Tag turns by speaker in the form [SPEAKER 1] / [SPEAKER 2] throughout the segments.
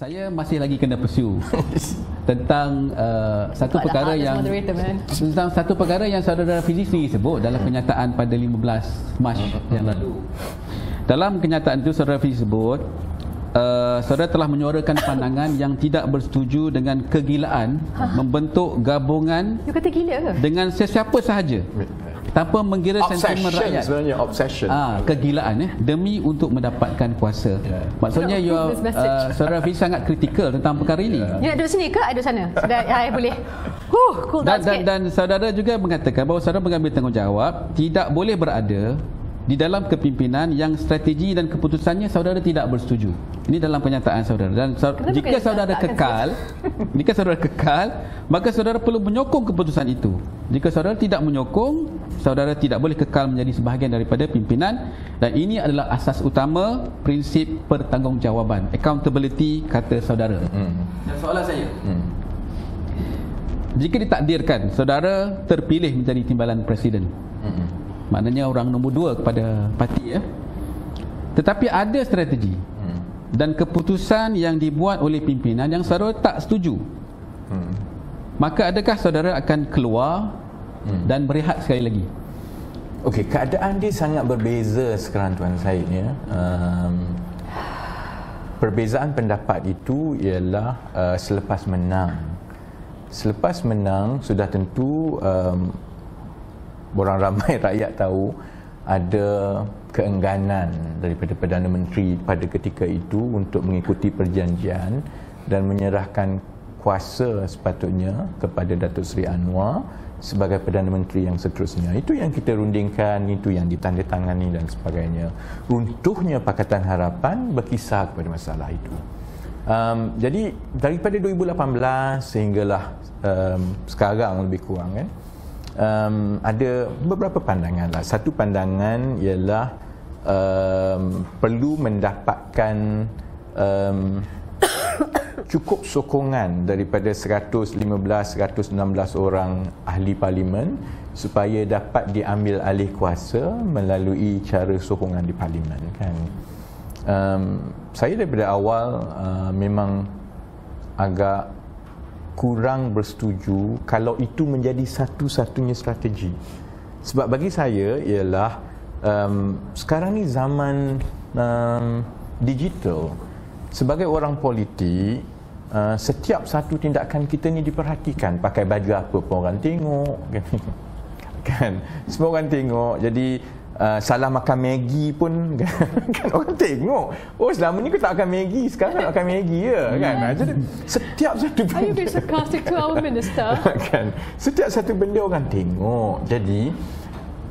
[SPEAKER 1] Saya masih lagi kena pursue tentang satu perkara yang saudara Fizi sendiri sebut dalam kenyataan pada 15 Mac yang lalu. Dalam kenyataan itu saudara Fizi sebut saudara telah menyuarakan pandangan yang tidak bersetuju dengan kegilaan membentuk gabungan dengan sesiapa sahaja tanpa mengira sentimen rakyat.
[SPEAKER 2] Sebenarnya obsession.
[SPEAKER 1] Kegilaan demi untuk mendapatkan kuasa. Maksudnya saudara Fiz sangat kritikal tentang perkara ini.
[SPEAKER 3] You nak duduk sini ke duduk sana? Sudah boleh. Cool down sikit.
[SPEAKER 1] Dan saudara juga mengatakan bahawa saudara mengambil tanggungjawab tidak boleh berada di dalam kepimpinan yang strategi dan keputusannya saudara tidak bersetuju. Ini dalam kenyataan saudara. Dan jika saudara kekal, maka saudara perlu menyokong keputusan itu. Jika saudara tidak menyokong, saudara tidak boleh kekal menjadi sebahagian daripada pimpinan. Dan ini adalah asas utama prinsip pertanggungjawaban, accountability, kata saudara. Dan soalan saya, jika ditakdirkan saudara terpilih menjadi timbalan presiden, maknanya orang nombor 2 kepada parti, tetapi ada strategi dan keputusan yang dibuat oleh pimpinan yang saudara tak setuju, maka adakah saudara akan keluar dan berehat sekali lagi?
[SPEAKER 2] Okey, keadaan dia sangat berbeza sekarang Tuan Syed, ya. Perbezaan pendapat itu ialah selepas menang. Selepas menang sudah tentu orang ramai rakyat tahu ada keengganan daripada Perdana Menteri pada ketika itu untuk mengikuti perjanjian dan menyerahkan kuasa sepatutnya kepada Datuk Seri Anwar sebagai Perdana Menteri yang seterusnya. Itu yang kita rundingkan, itu yang ditandatangani dan sebagainya. Runtuhnya Pakatan Harapan berkisar kepada masalah itu. Jadi daripada 2018 sehinggalah sekarang lebih kurang, ada beberapa pandangan lah. Satu pandangan ialah perlu mendapatkan cukup sokongan daripada 115-116 orang ahli parlimen supaya dapat diambil alih kuasa melalui cara sokongan di parlimen, kan. Saya daripada awal memang agak kurang bersetuju kalau itu menjadi satu-satunya strategi. Sebab bagi saya ialah sekarang ni zaman digital. Sebagai orang politik, setiap satu tindakan kita ni diperhatikan. Pakai baju apa pun orang tengok, kan? Semua orang tengok. Jadi salah makan Maggi pun kan orang tengok. Oh, selama ni kau tak makan Maggi, sekarang nak makan Maggi ya, kan? Jadi setiap satu benda,
[SPEAKER 3] are you being sarcastic to our minister?
[SPEAKER 2] Kan? Setiap satu benda orang tengok. Jadi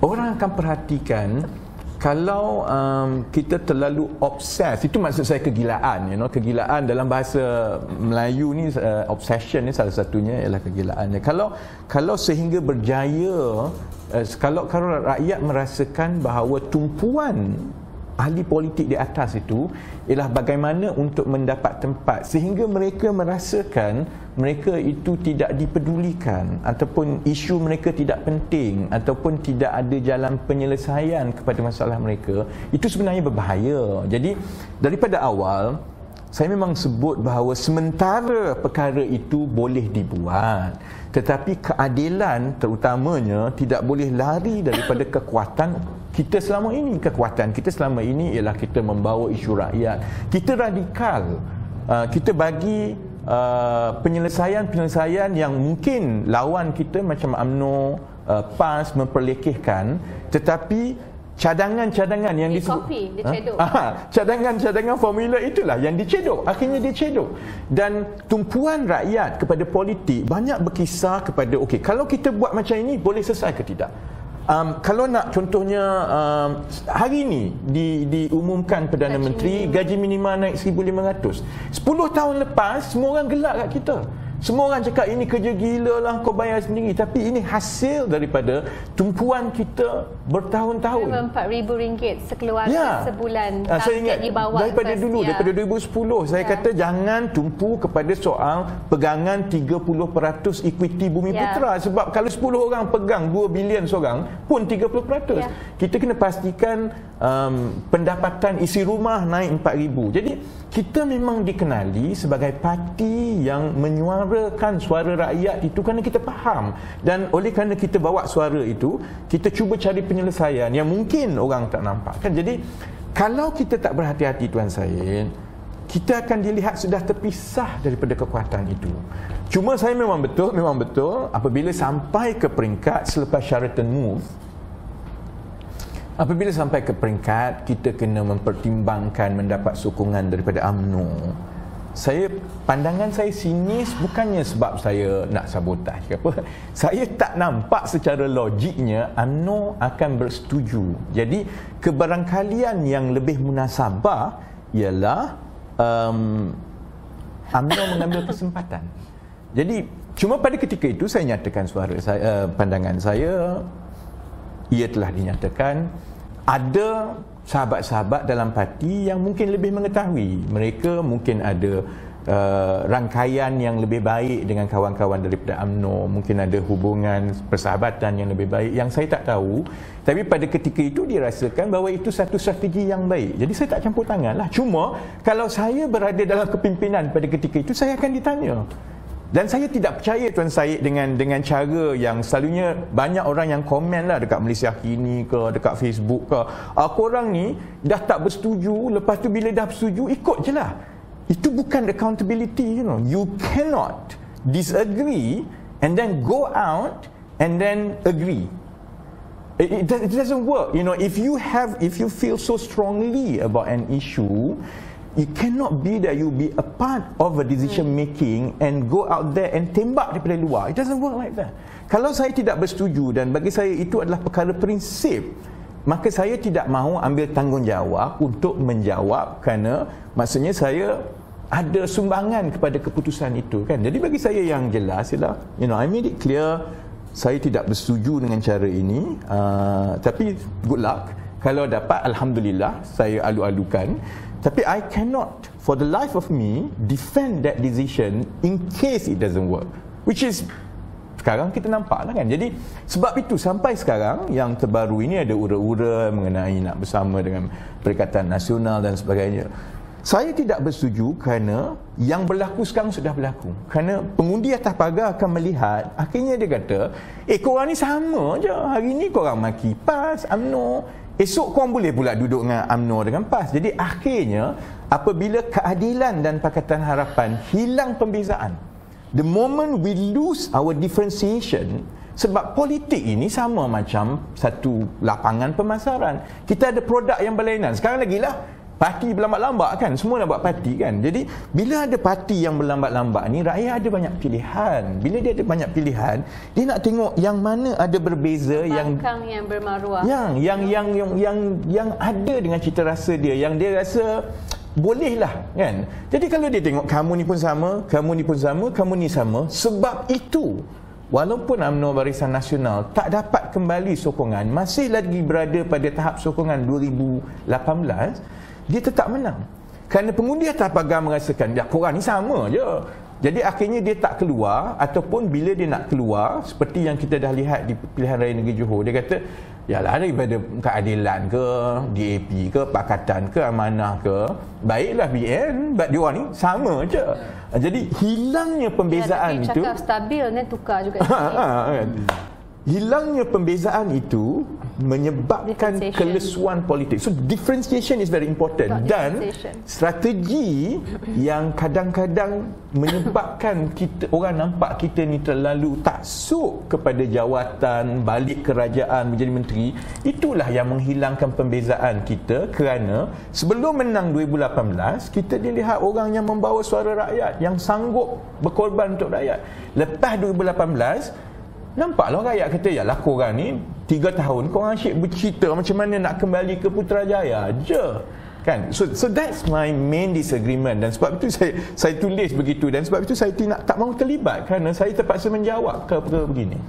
[SPEAKER 2] orang akan perhatikan kalau kita terlalu obses. Itu maksud saya kegilaan, kegilaan dalam bahasa Melayu ni, obsession ni salah satunya ialah kegilaan. Kalau sehingga berjaya, kalau rakyat merasakan bahawa tumpuan ahli politik di atas itu ialah bagaimana untuk mendapat tempat, sehingga mereka merasakan mereka itu tidak dipedulikan ataupun isu mereka tidak penting ataupun tidak ada jalan penyelesaian kepada masalah mereka, itu sebenarnya berbahaya. Jadi daripada awal saya memang sebut bahawa sementara perkara itu boleh dibuat, tetapi keadilan terutamanya tidak boleh lari daripada kekuatan kita selama ini. Kekuatan kita selama ini ialah kita membawa isu rakyat. Kita radikal. Kita bagi penyelesaian yang mungkin lawan kita macam UMNO, PAS memperlekehkan, tetapi cadangan-cadangan yang cadangan-cadangan formula itulah yang dicedok. Akhirnya dicedok. Dan tumpuan rakyat kepada politik banyak berkisar kepada, okey, kalau kita buat macam ini boleh selesai ke tidak? Kalau nak contohnya hari ini diumumkan Perdana Menteri gaji minimal naik 1,500. 10 tahun lepas semua orang gelak kat kita. Semua orang cakap ini kerja gila lah, kau bayar sendiri. Tapi ini hasil daripada tumpuan kita bertahun-tahun.
[SPEAKER 3] RM4,000 sekeluarga sebulan.
[SPEAKER 2] Saya ingat daripada dulu, daripada 2010 saya kata jangan tumpu kepada soal pegangan 30% equity Bumi Putra. Sebab kalau 10 orang pegang 2 bilion seorang pun 30%. Kita kena pastikan pendapatan isi rumah naik 4,000. Jadi kita memang dikenali sebagai parti yang menyuarakan suara rakyat itu kerana kita faham, dan oleh kerana kita bawa suara itu, kita cuba cari penyelesaian yang mungkin orang tak nampak kan. Jadi kalau kita tak berhati-hati Tuan Syed, kita akan dilihat sudah terpisah daripada kekuatan itu. Cuma saya memang betul apabila sampai ke peringkat selepas Sheraton move, apabila sampai ke peringkat kita kena mempertimbangkan mendapat sokongan daripada UMNO, pandangan saya sinis, bukannya sebab saya nak sabotaj ke apa. Saya tak nampak secara logiknya UMNO akan bersetuju. Jadi kebarangkalian yang lebih munasabah ialah UMNO mengambil kesempatan. Jadi cuma pada ketika itu saya nyatakan pandangan saya. Ia telah dinyatakan ada sahabat-sahabat dalam parti yang mungkin lebih mengetahui. Mereka mungkin ada rangkaian yang lebih baik dengan kawan-kawan daripada UMNO, mungkin ada hubungan persahabatan yang lebih baik yang saya tak tahu. Tapi pada ketika itu dirasakan bahawa itu satu strategi yang baik. Jadi saya tak campur tangan lah. Cuma kalau saya berada dalam kepimpinan pada ketika itu, saya akan ditanya. Dan saya tidak percaya Tuan Syed dengan cara yang selalunya banyak orang yang komen lah dekat Malaysia Kini ke, dekat Facebook ke, korang ni dah tak bersetuju, lepas tu bila dah bersetuju ikut je lah. Itu bukan accountability, you know. You cannot disagree and then go out and then agree. It doesn't work, you know. If you feel so strongly about an issue, it cannot be that you be a part of a decision making and go out there and tembak daripada luar. It doesn't work like that. Kalau saya tidak bersetuju dan bagi saya itu adalah perkara prinsip, maka saya tidak mahu ambil tanggungjawab untuk menjawab, kerana maksudnya saya ada sumbangan kepada keputusan itu kan. Jadi bagi saya yang jelas ialah, you know, I made it clear saya tidak bersetuju dengan cara ini, tapi good luck. Kalau dapat, alhamdulillah, saya alu-alukan. Tapi I cannot for the life of me defend that decision in case it doesn't work, which is sekarang kita nampak lah kan. Jadi sebab itu sampai sekarang yang terbaru ini ada ura-ura mengenai nak bersama dengan Perikatan Nasional dan sebagainya. Saya tidak bersetuju kerana yang berlaku sekarang sudah berlaku. Kerana pengundi atas pagar akan melihat, akhirnya dia kata, korang ni sama je. Hari ni korang maki PAS, UMNO, esok korang boleh pula duduk dengan UMNO dengan PAS. Jadi akhirnya apabila keadilan dan Pakatan Harapan hilang pembezaan, the moment we lose our differentiation, sebab politik ini sama macam satu lapangan pemasaran. Kita ada produk yang berlainan. Sekarang lagi lah parti berlambat-lambat kan, semua nak buat parti kan. Jadi bila ada parti yang berlambat-lambat ni, rakyat ada banyak pilihan. Bila dia ada banyak pilihan, dia nak tengok yang mana ada berbeza, yang
[SPEAKER 3] bermaruah,
[SPEAKER 2] yang ada dengan cita rasa dia, yang dia rasa boleh lah kan. Jadi kalau dia tengok kamu ni pun sama, kamu ni pun sama, kamu ni sama, sebab itu walaupun UMNO Barisan Nasional tak dapat kembali sokongan, masih lagi berada pada tahap sokongan 2018, dia tetap menang. Kerana pengundi atas pagar merasakan, ya korang ni sama je. Jadi akhirnya dia tak keluar, ataupun bila dia nak keluar, seperti yang kita dah lihat di Pilihan Raya Negeri Johor, dia kata, yalah daripada keadilan ke, DAP ke, Pakatan ke, Amanah ke, baiklah BN, but dia orang ni sama je. Jadi hilangnya pembezaan itu,
[SPEAKER 3] cakap stabil ni tukar juga.
[SPEAKER 2] Hilangnya pembezaan itu menyebabkan kelesuan politik. So differentiation is very important. Dan strategi yang kadang-kadang menyebabkan orang nampak kita ni terlalu taksub kepada jawatan, balik kerajaan, menjadi menteri, itulah yang menghilangkan pembezaan kita. Kerana sebelum menang 2018, kita dilihat orang yang membawa suara rakyat, yang sanggup berkorban untuk rakyat. Lepas 2018, nampaklah rakyat kata, yalah korang ni 3 tahun korang asyik bercerita macam mana nak kembali ke Putrajaya je kan. So that's my main disagreement. Dan sebab itu saya tulis begitu, dan sebab itu saya tak mahu terlibat, kerana saya terpaksa menjawab ke perkara begini.